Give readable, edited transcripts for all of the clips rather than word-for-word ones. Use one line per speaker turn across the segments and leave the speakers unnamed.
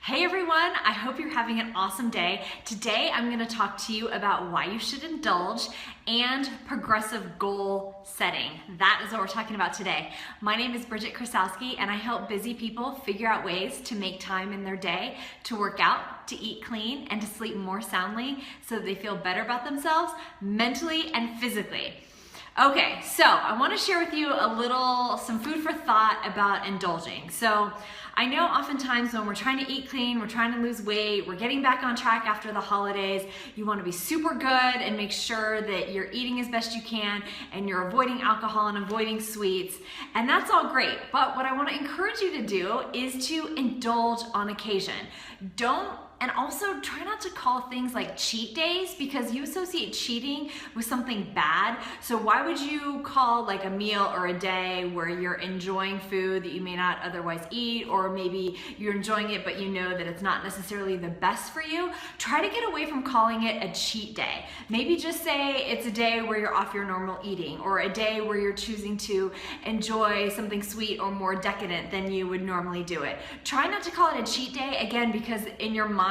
Hey everyone, I hope you're having an awesome day. Today I'm going to talk to you about why you should indulge and progressive goal setting. That is what we're talking about today. My name is Bridget Krasowski and I help busy people figure out ways to make time in their day to work out, to eat clean, and to sleep more soundly so that they feel better about themselves mentally and physically. Okay, so I want to share with you some food for thought about indulging. So I know oftentimes when we're trying to eat clean, we're trying to lose weight, we're getting back on track after the holidays, you want to be super good and make sure that you're eating as best you can and you're avoiding alcohol and avoiding sweets, and that's all great. But what I want to encourage you to do is to indulge on occasion. And also try not to call things like cheat days, because you associate cheating with something bad. So why would you call like a meal or a day where you're enjoying food that you may not otherwise eat, or maybe you're enjoying it but you know that it's not necessarily the best for you? Try to get away from calling it a cheat day. Maybe just say it's a day where you're off your normal eating, or a day where you're choosing to enjoy something sweet or more decadent than you would normally do it. Try not to call it a cheat day, again, because in your mind,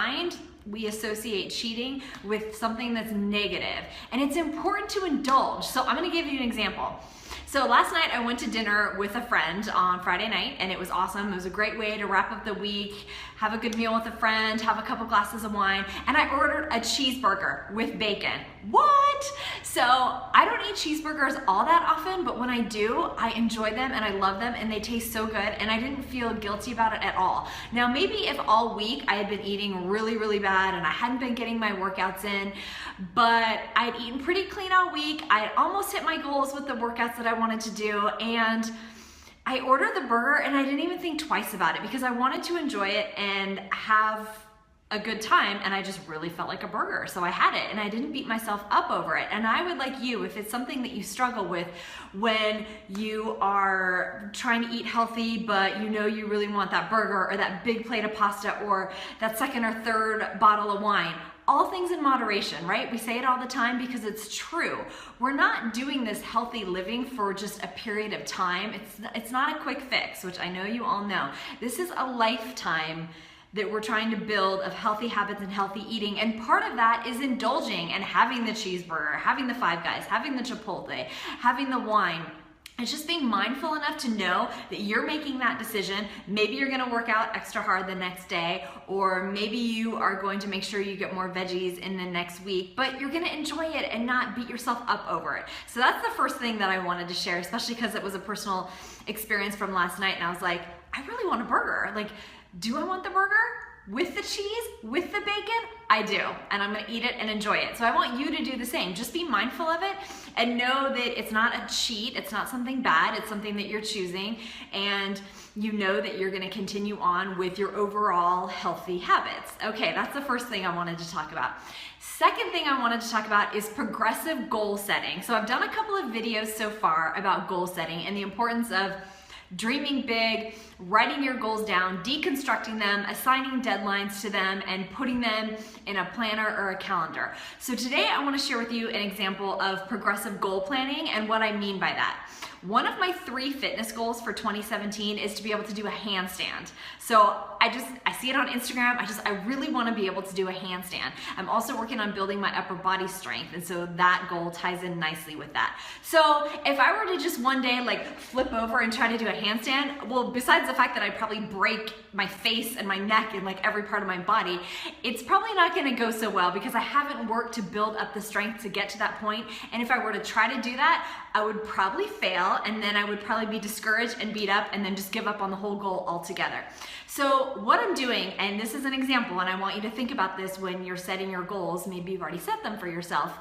we associate cheating with something that's negative, and it's important to indulge. So I'm going to give you an example. So last night I went to dinner with a friend on Friday night, and it was awesome. It was a great way to wrap up the week, have a good meal with a friend, have a couple glasses of wine, and I ordered a cheeseburger with bacon. What? So I don't eat cheeseburgers all that often, but when I do, I enjoy them and I love them and they taste so good, and I didn't feel guilty about it at all. Now maybe if all week I had been eating really bad and I hadn't been getting my workouts in, but I had eaten pretty clean all week, I had almost hit my goals with the workouts that I wanted to do, and I ordered the burger and I didn't even think twice about it because I wanted to enjoy it and have a good time, and I just really felt like a burger. So I had it and I didn't beat myself up over it. And I would like you, if it's something that you struggle with when you are trying to eat healthy, but you know you really want that burger or that big plate of pasta or that second or third bottle of wine, all things in moderation, right? We say it all the time because it's true. We're not doing this healthy living for just a period of time. It's not a quick fix, which I know you all know. This is a lifetime that we're trying to build of healthy habits and healthy eating. And part of that is indulging and having the cheeseburger, having the Five Guys, having the Chipotle, having the wine. It's just being mindful enough to know that you're making that decision. Maybe you're gonna work out extra hard the next day, or maybe you are going to make sure you get more veggies in the next week, but you're gonna enjoy it and not beat yourself up over it. So that's the first thing that I wanted to share, especially because it was a personal experience from last night, and I was like, I really want a burger. Like, do I want the burger? With the cheese, with the bacon? I do, and I'm gonna eat it and enjoy it. So I want you to do the same. Just be mindful of it and know that it's not a cheat, it's not something bad, it's something that you're choosing, and you know that you're gonna continue on with your overall healthy habits. Okay, that's the first thing I wanted to talk about. Second thing I wanted to talk about is progressive goal setting. So I've done a couple of videos so far about goal setting and the importance of dreaming big, writing your goals down, deconstructing them, assigning deadlines to them, and putting them in a planner or a calendar. So today I want to share with you an example of progressive goal planning and what I mean by that. One of my 3 fitness goals for 2017 is to be able to do a handstand. So I see it on Instagram. I really want to be able to do a handstand. I'm also working on building my upper body strength, and so that goal ties in nicely with that. So if I were to just one day like flip over and try to do a handstand, well, besides the fact that I'd probably break my face and my neck and like every part of my body, it's probably not going to go so well because I haven't worked to build up the strength to get to that point. And if I were to try to do that, I would probably fail, and then I would probably be discouraged and beat up and then just give up on the whole goal altogether. So what I'm doing, and this is an example, and I want you to think about this when you're setting your goals, maybe you've already set them for yourself,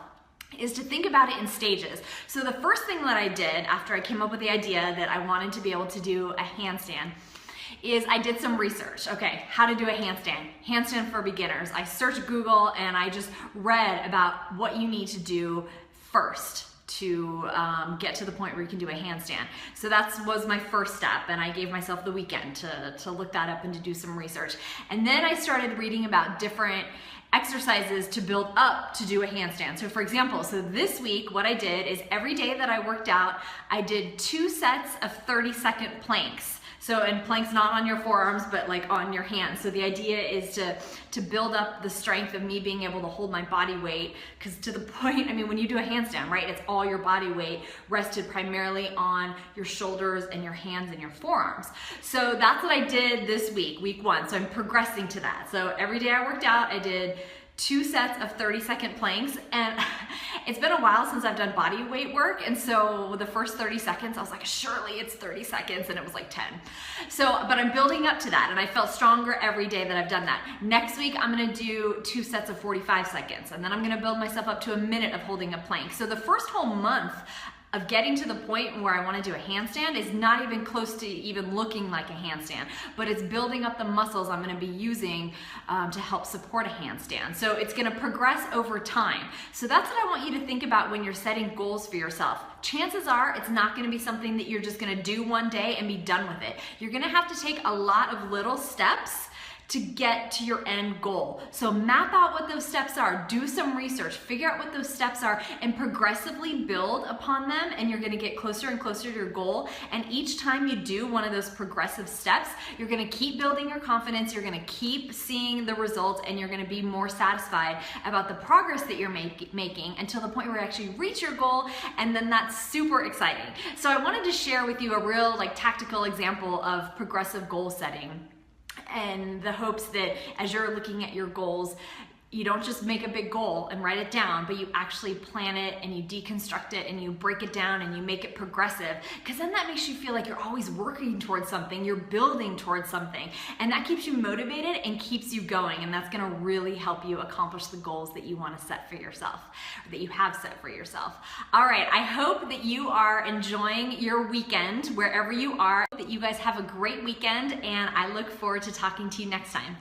is to think about it in stages. So the first thing that I did after I came up with the idea that I wanted to be able to do a handstand is I did some research. Okay, how to do a handstand for beginners. I searched Google and I just read about what you need to do first to get to the point where you can do a handstand. So that was my first step, and I gave myself the weekend to look that up and to do some research. And then I started reading about different exercises to build up to do a handstand. So for example, so this week what I did is every day that I worked out, I did 2 sets of 30-second planks. So, and plank's not on your forearms, but like on your hands. So the idea is to build up the strength of me being able to hold my body weight, because to the point, I mean, when you do a handstand, right, it's all your body weight rested primarily on your shoulders and your hands and your forearms. So that's what I did this week, week 1. So I'm progressing to that. So every day I worked out, I did 2 sets of 30-second planks, and it's been a while since I've done body weight work, and so the first 30 seconds I was like, surely it's 30 seconds, and it was like 10. So, but I'm building up to that, and I felt stronger every day that I've done that. Next week I'm gonna do 2 sets of 45 seconds, and then I'm gonna build myself up to a minute of holding a plank. So the first whole month of getting to the point where I want to do a handstand is not even close to even looking like a handstand, but it's building up the muscles I'm going to be using to help support a handstand. So it's going to progress over time. So that's what I want you to think about when you're setting goals for yourself. Chances are it's not going to be something that you're just going to do one day and be done with it. You're going to have to take a lot of little steps to get to your end goal. So map out what those steps are, do some research, figure out what those steps are, and progressively build upon them, and you're gonna get closer and closer to your goal. And each time you do one of those progressive steps, you're gonna keep building your confidence, you're gonna keep seeing the results, and you're gonna be more satisfied about the progress that you're making until the point where you actually reach your goal, and then that's super exciting. So I wanted to share with you a real tactical example of progressive goal setting, and the hopes that as you're looking at your goals, you don't just make a big goal and write it down, but you actually plan it and you deconstruct it and you break it down and you make it progressive, because then that makes you feel like you're always working towards something, you're building towards something, and that keeps you motivated and keeps you going, and that's gonna really help you accomplish the goals that you wanna set for yourself, or that you have set for yourself. All right, I hope that you are enjoying your weekend wherever you are, that you guys have a great weekend, and I look forward to talking to you next time.